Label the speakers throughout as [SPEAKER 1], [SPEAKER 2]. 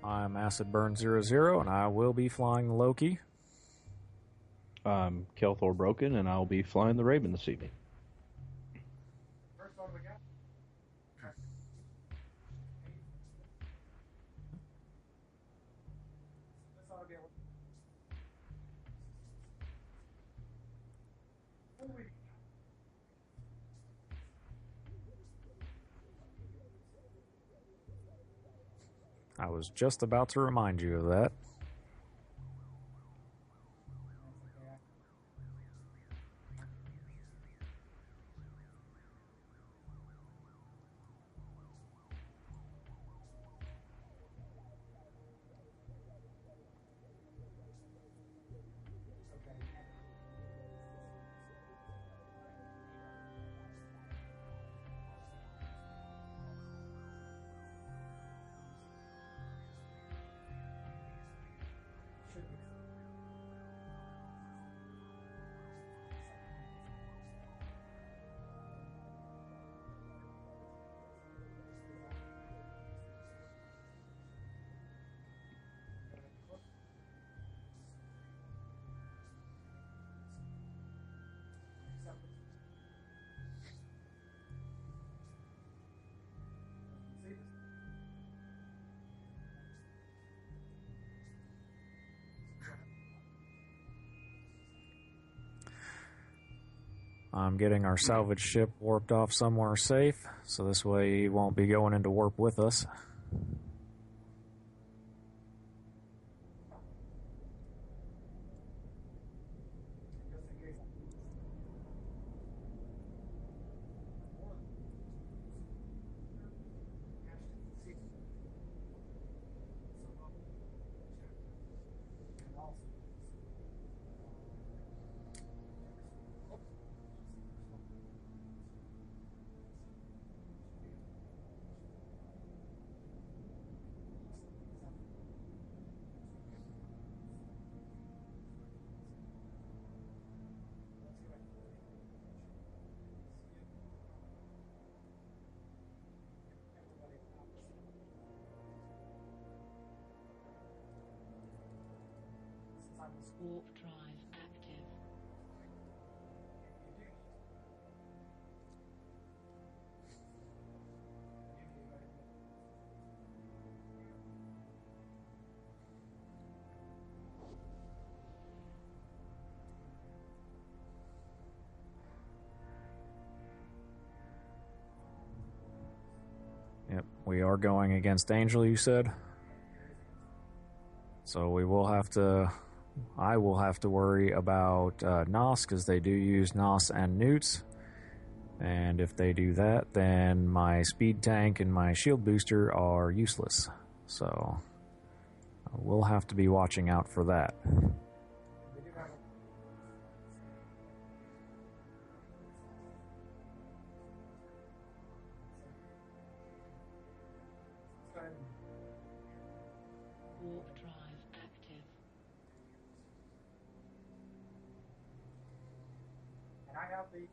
[SPEAKER 1] I'm Acid Burn 00, and I will be flying the Loki.
[SPEAKER 2] I'm Kelthor Broken, and I'll be flying the Raven this evening.
[SPEAKER 1] I was just about to remind you of that. I'm getting our salvage ship warped off somewhere safe, so this way he won't be going into warp with us.
[SPEAKER 3] Warp drive active.
[SPEAKER 1] Yep, we are going against Angel, you said? So we will have to... I will have to worry about NOS, because they do use NOS and newts. And if they do that, then my speed tank and my shield booster are useless. So we'll have to be watching out for that.
[SPEAKER 3] Warp drive active.
[SPEAKER 4] And I have the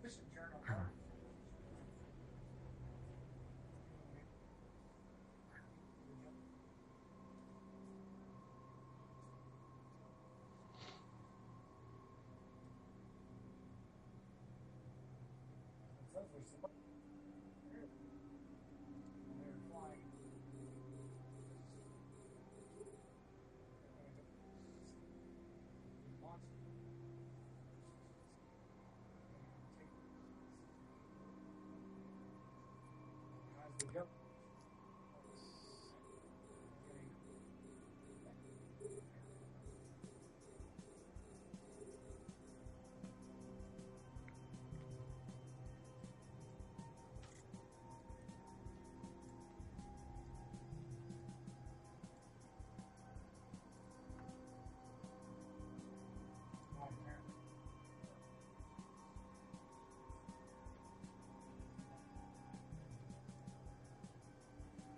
[SPEAKER 4] mission journal. Yep.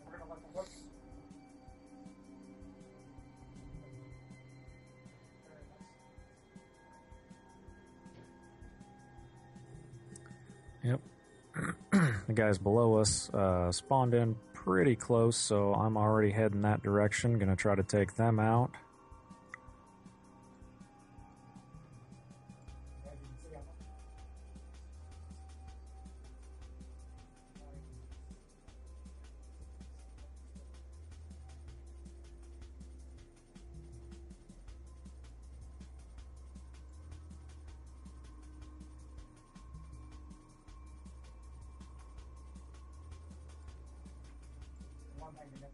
[SPEAKER 4] We're gonna let them look.
[SPEAKER 1] Yep. The guys below us spawned in pretty close, so I'm already heading that direction. Gonna try to take them out.
[SPEAKER 4] As you can see, I'm one thing to get.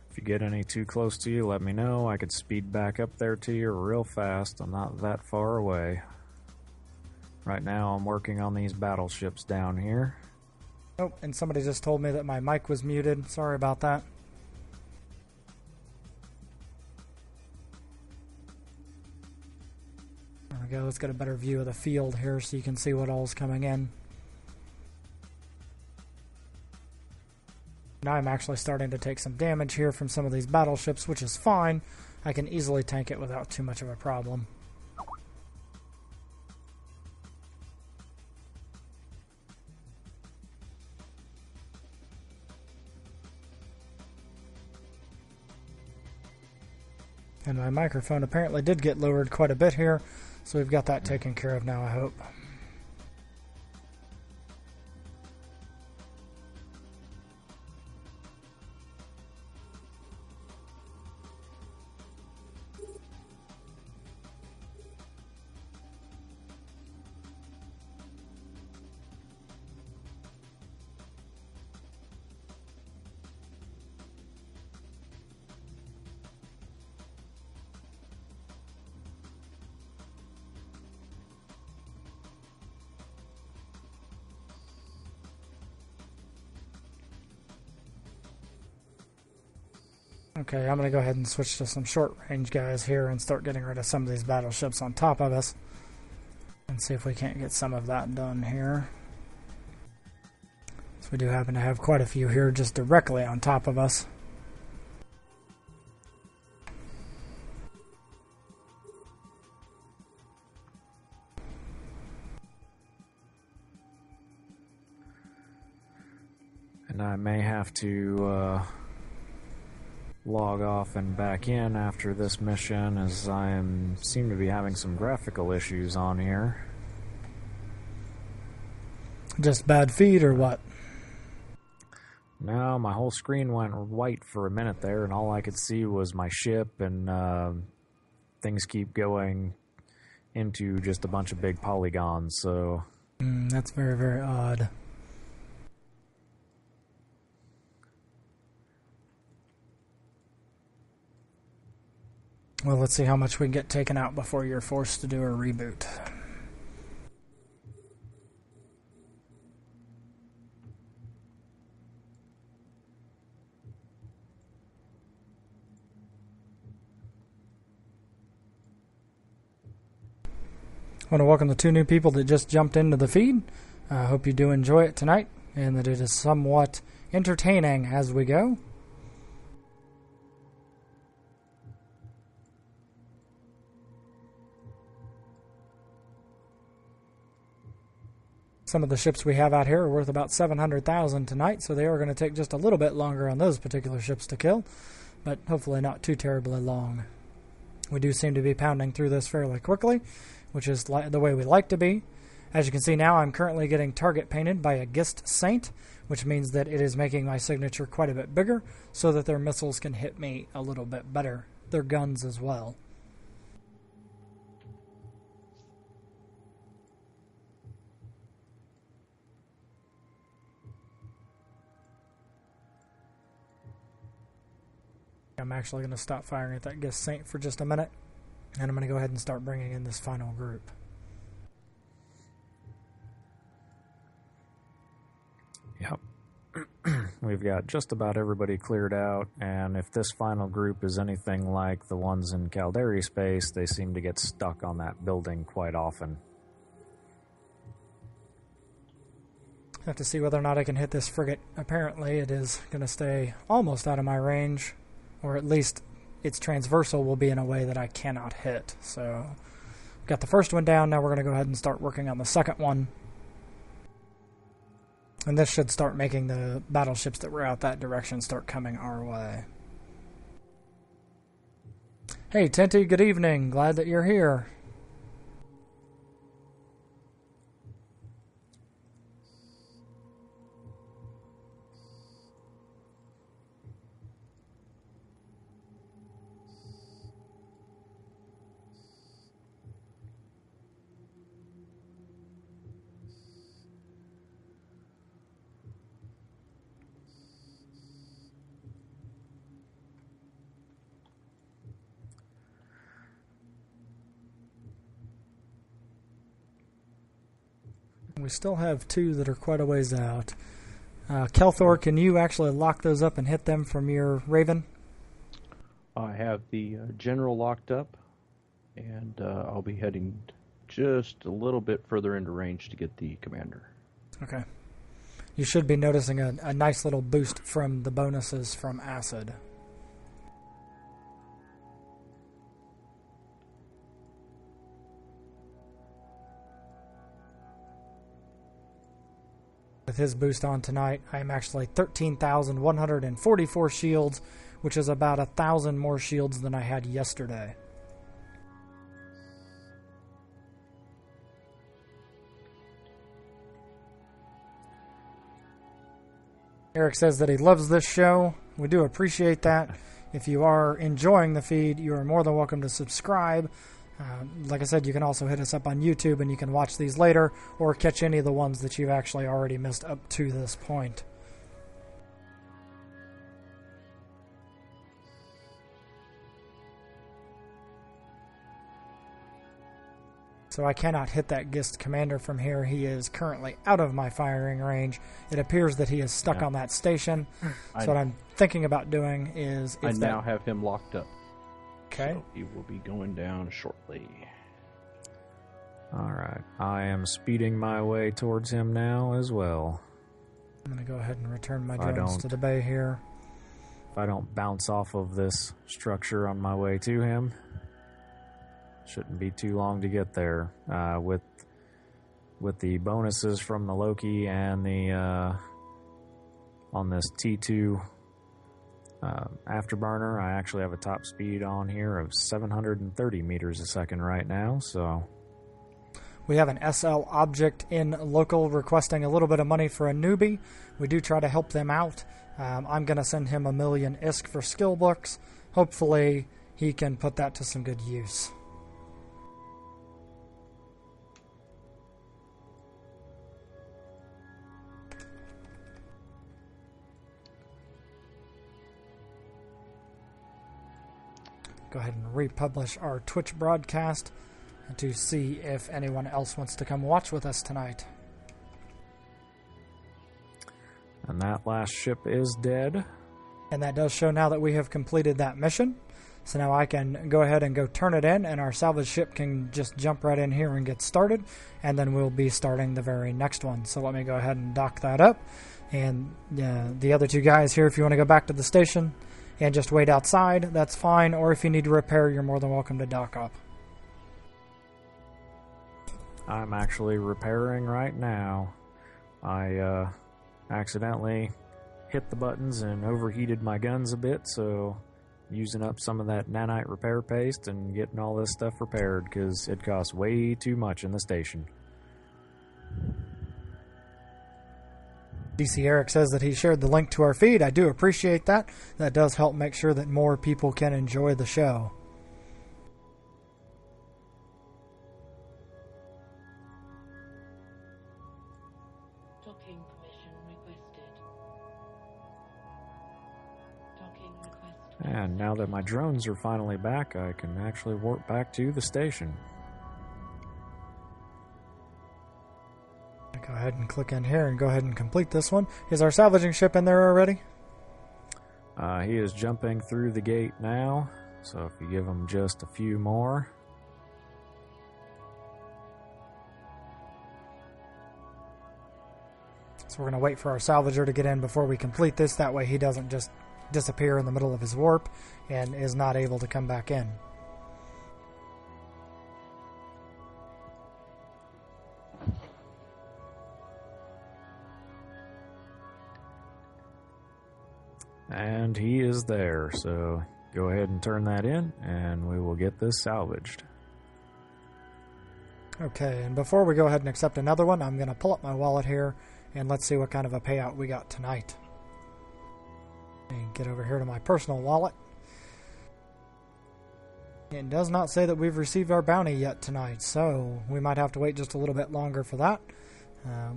[SPEAKER 1] If you get any too close to you, let me know. I could speed back up there to you real fast. I'm not that far away. Right now, I'm working on these battleships down here.
[SPEAKER 5] Oh, and somebody just told me that my mic was muted. Sorry about that. There we go. Let's get a better view of the field here so you can see what all's coming in. Now I'm actually starting to take some damage here from some of these battleships, which is fine. I can easily tank it without too much of a problem. And my microphone apparently did get lowered quite a bit here, so we've got that taken care of now, I hope. Okay, I'm going to go ahead and switch to some short-range guys here and start getting rid of some of these battleships on top of us. And see if we can't get some of that done here. So we do happen to have quite a few here just directly on top of us.
[SPEAKER 1] And I may have to log off and back in after this mission, as I seem to be having some graphical issues on here.
[SPEAKER 5] Just bad feed or what?
[SPEAKER 1] No, my whole screen went white for a minute there, and all I could see was my ship, and things keep going into just a bunch of big polygons, so...
[SPEAKER 5] That's very, very odd. Well, let's see how much we can get taken out before you're forced to do a reboot. I want to welcome the two new people that just jumped into the feed. I hope you do enjoy it tonight and that it is somewhat entertaining as we go. Some of the ships we have out here are worth about 700,000 tonight, so they are going to take just a little bit longer on those particular ships to kill, but hopefully not too terribly long. We do seem to be pounding through this fairly quickly, which is the way we like to be. As you can see now, I'm currently getting target painted by a Gist Saint, which means that it is making my signature quite a bit bigger so that their missiles can hit me a little bit better. Their guns as well. I'm actually going to stop firing at that Gist Saint for just a minute, and I'm going to go ahead and start bringing in this final group.
[SPEAKER 1] Yep. We've got just about everybody cleared out, and if this final group is anything like the ones in Caldari space, they seem to get stuck on that building quite often.
[SPEAKER 5] I have to see whether or not I can hit this frigate. Apparently it is going to stay almost out of my range, or at least its transversal will be in a way that I cannot hit. So, got the first one down, now we're going to go ahead and start working on the second one. And this should start making the battleships that were out that direction start coming our way. Hey, Tinty, good evening. Glad that you're here. We still have two that are quite a ways out. Kelthor, can you actually lock those up and hit them from your Raven?
[SPEAKER 2] I have the general locked up, and I'll be heading just a little bit further into range to get the commander.
[SPEAKER 5] Okay. You should be noticing a nice little boost from the bonuses from Acid. With his boost on tonight, I am actually 13,144 shields, which is about 1,000 more shields than I had yesterday. Eric says that he loves this show. We do appreciate that. If you are enjoying the feed, you are more than welcome to subscribe. Like I said, you can also hit us up on YouTube and you can watch these later or catch any of the ones that you've actually already missed up to this point. So I cannot hit that Gist commander from here. He is currently out of my firing range. It appears that he is stuck on that station. So what I'm thinking about doing is...
[SPEAKER 2] I now have him locked up.
[SPEAKER 5] Okay.
[SPEAKER 2] So he will be going down shortly.
[SPEAKER 1] Alright, I am speeding my way towards him now as well.
[SPEAKER 5] I'm going to go ahead and return my drones to the bay here.
[SPEAKER 1] If I don't bounce off of this structure on my way to him, shouldn't be too long to get there. With the bonuses from the Loki and the on this T2 afterburner, I actually have a top speed on here of 730 meters a second right now, so...
[SPEAKER 5] We have an SL object in local requesting a little bit of money for a newbie. We do try to help them out. I'm going to send him 1 million ISK for skill books. Hopefully he can put that to some good use. Go ahead and republish our Twitch broadcast to see if anyone else wants to come watch with us tonight.
[SPEAKER 1] And that last ship is dead.
[SPEAKER 5] And that does show now that we have completed that mission. So now I can go ahead and go turn it in, and our salvage ship can just jump right in here and get started, and then we'll be starting the very next one. So let me go ahead and dock that up. And the other two guys here, if you want to go back to the station and just wait outside, that's fine. Or if you need to repair, you're more than welcome to dock up.
[SPEAKER 1] I'm actually repairing right now. I accidentally hit the buttons and overheated my guns a bit, so using up some of that nanite repair paste and getting all this stuff repaired because it costs way too much in the station.
[SPEAKER 5] DC Eric says that he shared the link to our feed. I do appreciate that. That does help make sure that more people can enjoy the show.
[SPEAKER 3] Docking permission requested. Docking request.
[SPEAKER 1] And now that my drones are finally back, I can actually warp back to the station.
[SPEAKER 5] Go ahead and click in here and go ahead and complete this one. Is our salvaging ship in there already?
[SPEAKER 1] He is jumping through the gate now, so if you give him just a few more.
[SPEAKER 5] So we're going to wait for our salvager to get in before we complete this. That way he doesn't just disappear in the middle of his warp and is not able to come back in.
[SPEAKER 1] And he is there, so go ahead and turn that in, and we will get this salvaged.
[SPEAKER 5] Okay, and before we go ahead and accept another one, I'm going to pull up my wallet here, and let's see what kind of a payout we got tonight. And get over here to my personal wallet. It does not say that we've received our bounty yet tonight, so we might have to wait just a little bit longer for that.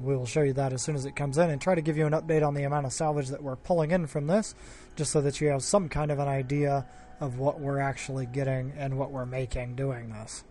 [SPEAKER 5] We will show you that as soon as it comes in and try to give you an update on the amount of salvage that we're pulling in from this, just so that you have some kind of an idea of what we're actually getting and what we're making doing this.